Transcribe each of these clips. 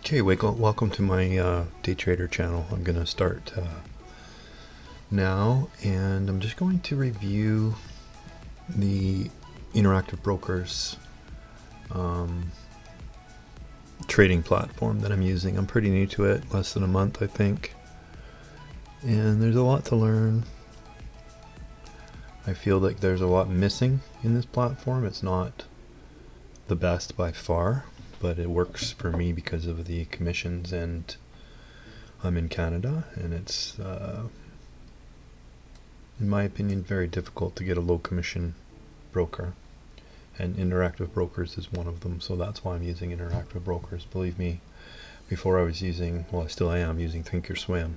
Okay, welcome to my day trader channel. I'm going to start now, and I'm just going to review the Interactive Brokers trading platform that I'm using. I'm pretty new to it, less than a month I think, and there's a lot to learn. I feel like there's a lot missing in this platform. It's not the best by far, but it works for me because of the commissions, and I'm in Canada, and it's in my opinion very difficult to get a low commission broker, and Interactive Brokers is one of them, so that's why I'm using Interactive Brokers. Believe me, before I was using, well, I still am using Thinkorswim,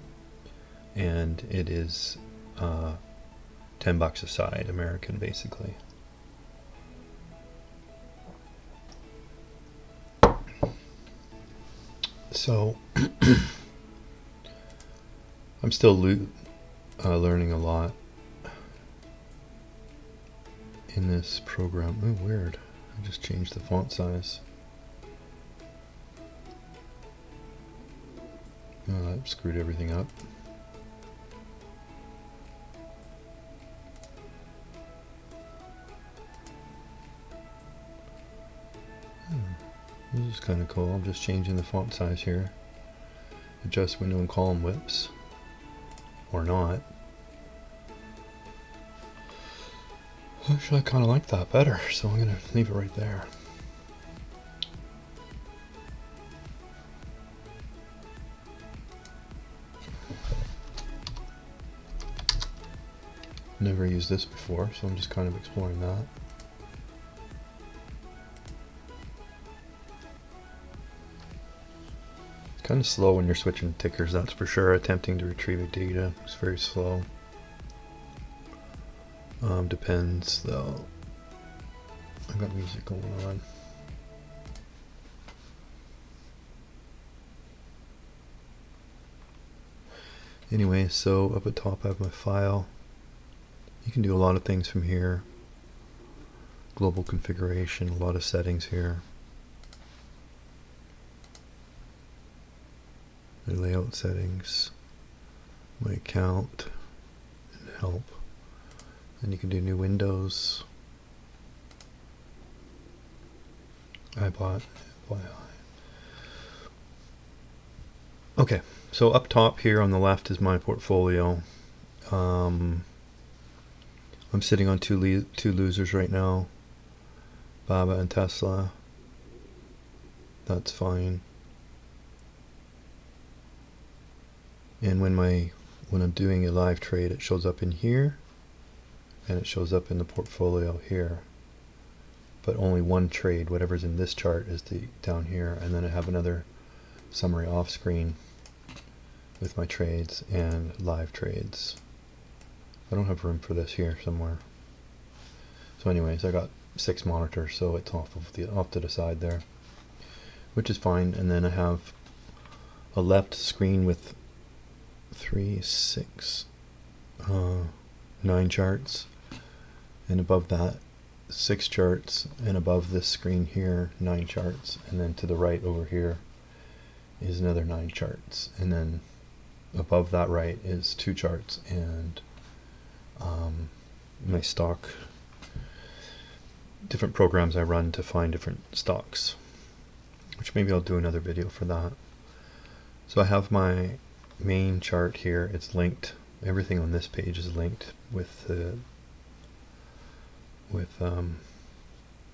and it is $10 a side American basically. So I'm still learning a lot in this program. Oh, weird. I just changed the font size. Oh, that screwed everything up. This is kind of cool. I'm just changing the font size here. Adjust window and column widths, or not. Actually, I kind of like that better, so I'm going to leave it right there. Never used this before, so I'm just kind of exploring that. Kind of slow when you're switching tickers, that's for sure. Attempting to retrieve data is very slow. Depends though. I've got music going on. Anyway, so up at top I have my file. You can do a lot of things from here. Global configuration, a lot of settings here. The layout settings, my account, and help. And you can do new windows. Okay, so up top here on the left is my portfolio. I'm sitting on two losers right now, Baba and Tesla. That's fine. And when I'm doing a live trade, it shows up in here, and it shows up in the portfolio here. But only one trade, whatever's in this chart, is down here, and then I have another summary off screen with my trades and live trades. I don't have room for this here somewhere. So anyways, I got 6 monitors, so it's off to the side there, which is fine. And then I have a left screen with 3, 6, 9 charts, and above that 6 charts, and above this screen here 9 charts, and then to the right over here is another 9 charts, and then above that right is 2 charts, and my stock, different programs I run to find different stocks, which maybe I'll do another video for that. So I have my main chart here. It's linked. Everything on this page is linked with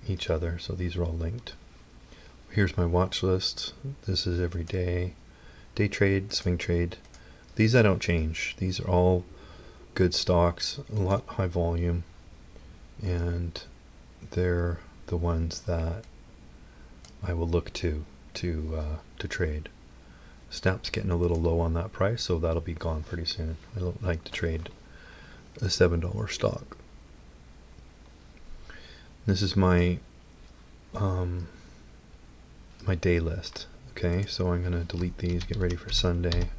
each other, so these are all linked. Here's my watch list. This is every day, day trade, swing trade. These I don't change. These are all good stocks, a lot high volume, and they're the ones that I will look to trade. Snap's getting a little low on that price, so that'll be gone pretty soon. I don't like to trade a $7 stock. This is my my day list. Okay, so I'm gonna delete these, get ready for Sunday.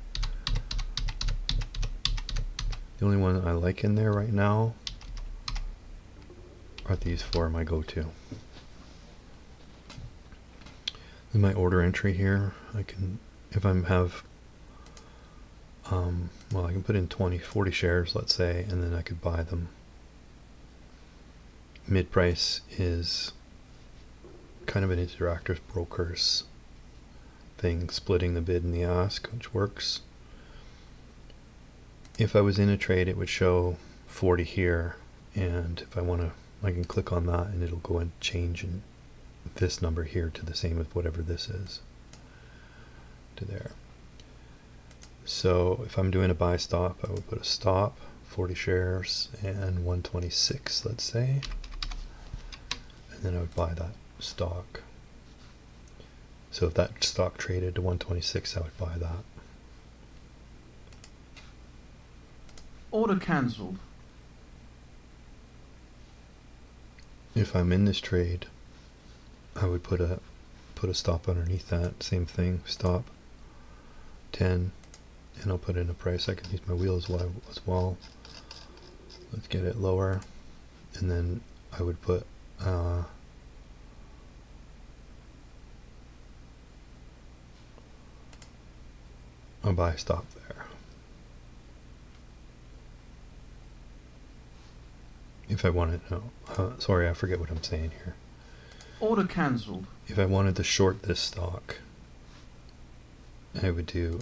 The only one I like in there right now are these 4, my go-to. in my order entry here, I can, if I have, well, I can put in 40 shares, let's say, and then I could buy them. Mid price is kind of an interactive brokers thing, splitting the bid and the ask, which works. If I was in a trade, it would show 40 here, and if I want to, I can click on that and it'll go and change this number here to the same as whatever this is, to there. So if I'm doing a buy stop, I would put a stop, 40 shares and 126, let's say, and then I would buy that stock. So if that stock traded to 126, I would buy that. Order cancelled. If I'm in this trade, I would put a stop underneath that, same thing, stop 10, and I'll put in a price. I can use my wheel as well. Let's get it lower, and then I would put a buy stop there. If I wanted, sorry, I forget what I'm saying here. Order cancelled. If I wanted to short this stock, I would do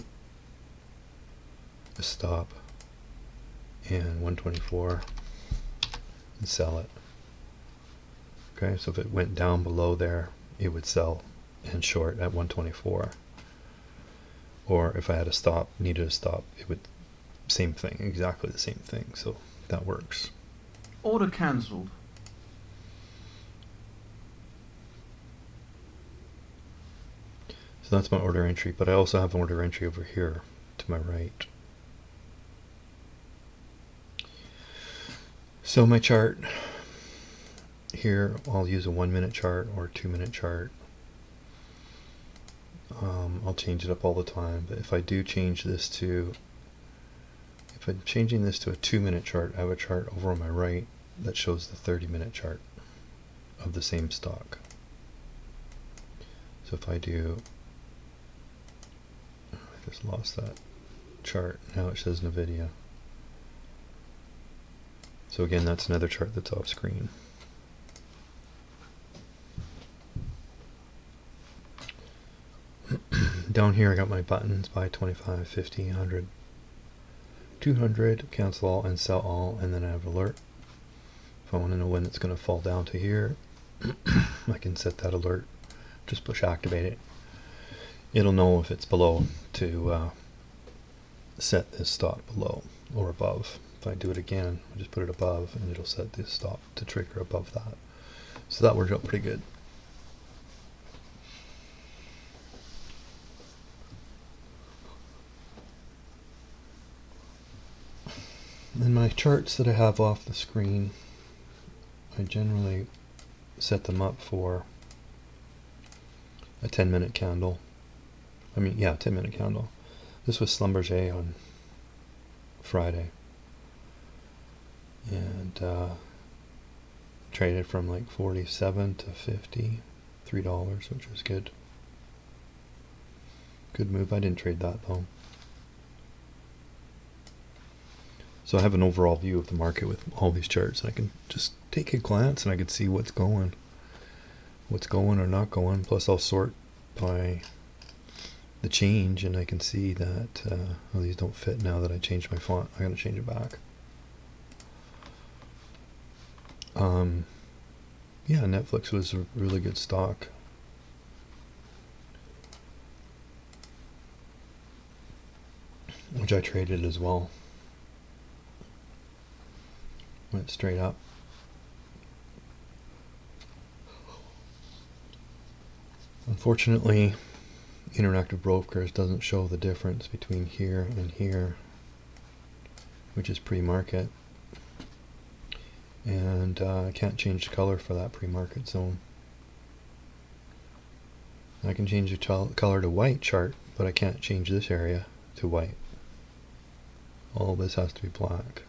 a stop and 124 and sell it. Okay, so if it went down below there, it would sell and short at 124. Or if I had a stop, needed a stop, it would, same thing, exactly the same thing. So that works. Order cancelled. So that's my order entry, but I also have an order entry over here to my right. So my chart here, I'll use a 1 minute chart or a 2 minute chart. I'll change it up all the time, but if I do change this to, if I'm changing this to a 2 minute chart, I have a chart over on my right that shows the 30-minute chart of the same stock. So if I do, I just lost that chart, now it says NVIDIA. So again, that's another chart that's off screen. Down here I got my buttons, buy 25, 50, 100, 200, cancel all and sell all, and then I have alert. If I want to know when it's going to fall down to here, I can set that alert, just push activate it. It'll know if it's below to set this stop below or above. If I do it again, I just put it above and it'll set this stop to trigger above that. So that worked out pretty good. In my charts that I have off the screen, I generally set them up for a 10-minute candle. 10-minute candle. This was Schlumberger on Friday. And traded from like 47 to 50, $3, which was good. Good move. I didn't trade that though. So I have an overall view of the market with all these charts, and I can just take a glance and I can see what's going or not going. Plus I'll sort by the change, and I can see that oh, these don't fit now that I changed my font. I gotta change it back. Yeah, NFLX was a really good stock. Which I traded as well. Went straight up. Unfortunately, Interactive Brokers doesn't show the difference between here and here, which is pre-market. And I can't change the color for that pre-market zone. I can change the color to white chart, but I can't change this area to white. All this has to be black.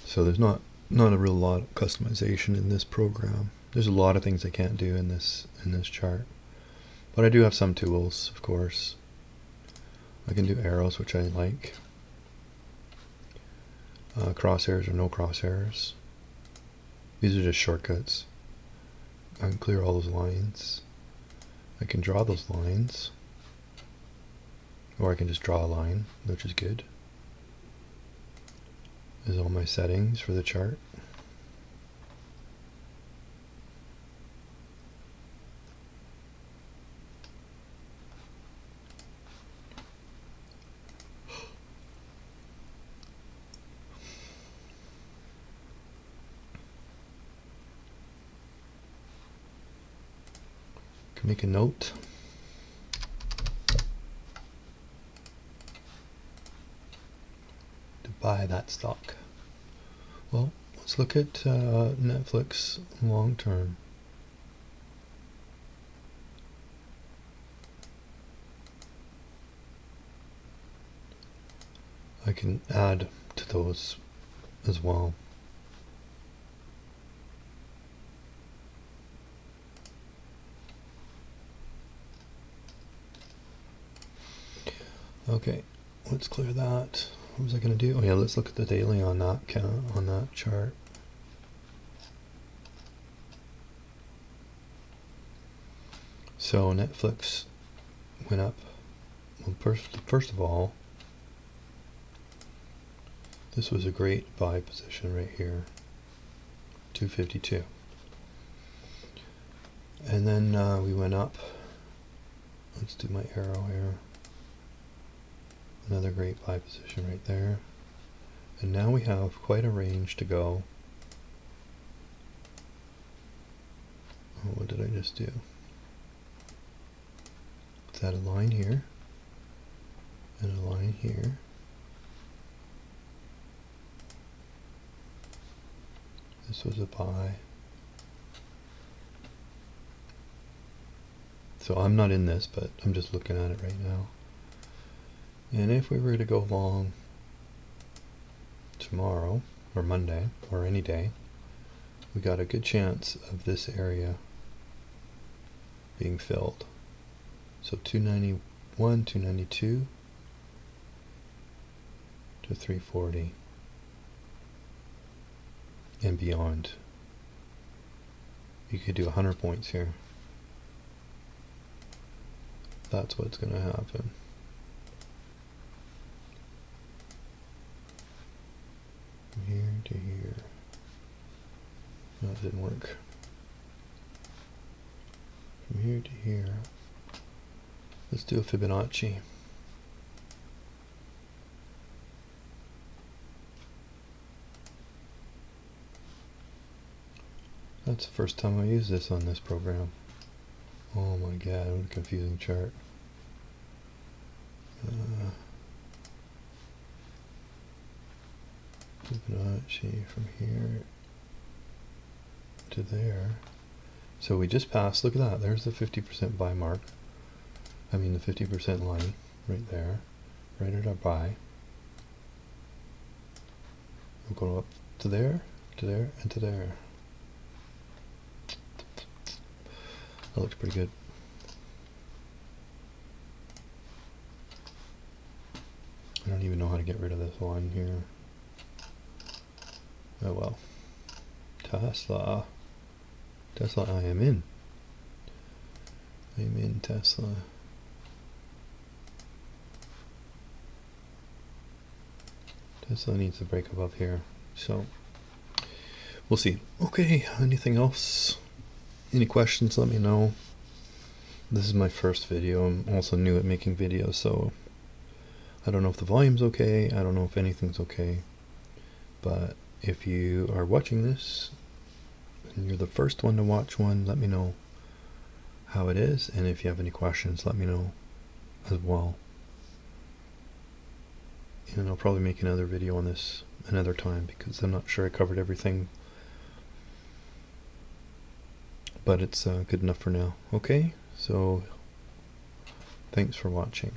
So there's not a real lot of customization in this program. There's a lot of things I can't do in this chart. But I do have some tools, of course. I can do arrows, which I like. Crosshairs or no crosshairs. These are just shortcuts. I can clear all those lines. I can draw those lines. Or I can just draw a line, which is good. There's all my settings for the chart. Can make a note. To buy that stock. Well, let's look at Netflix long term. I can add to those as well. Okay, let's clear that. What was I going to do? Oh yeah, let's look at the daily on that count, on that chart. So Netflix went up. Well, first of all, this was a great buy position right here, 252. And then we went up. Let's do my arrow here. Another great buy position right there. And now we have quite a range to go. Oh, what did I just do? Let's add a line here. And a line here. This was a buy. So I'm not in this, but I'm just looking at it right now. And if we were to go long tomorrow, or Monday, or any day, we got a good chance of this area being filled. So 291, 292 to 340 and beyond. You could do 100 points here. That's what's going to happen. From here to here. No, it didn't work. From here to here. Let's do a Fibonacci. That's the first time I use this on this program. Oh my god, what a confusing chart. Fibonacci from here to there. So we just passed, look at that, there's the 50% buy mark. I mean the 50% line right there, right at our buy. We'll go up to there, and to there. That looks pretty good. I don't even know how to get rid of this line here. Oh well. Tesla. Tesla, I am in. I'm in Tesla. Tesla needs to break above here. So, we'll see. Okay, anything else? Any questions, let me know. This is my first video. I'm also new at making videos, so I don't know if the volume's okay. I don't know if anything's okay. But if you are watching this, and you're the first one to watch one, let me know how it is. And if you have any questions, let me know as well. And I'll probably make another video on this another time because I'm not sure I covered everything. But it's good enough for now. Okay, so thanks for watching.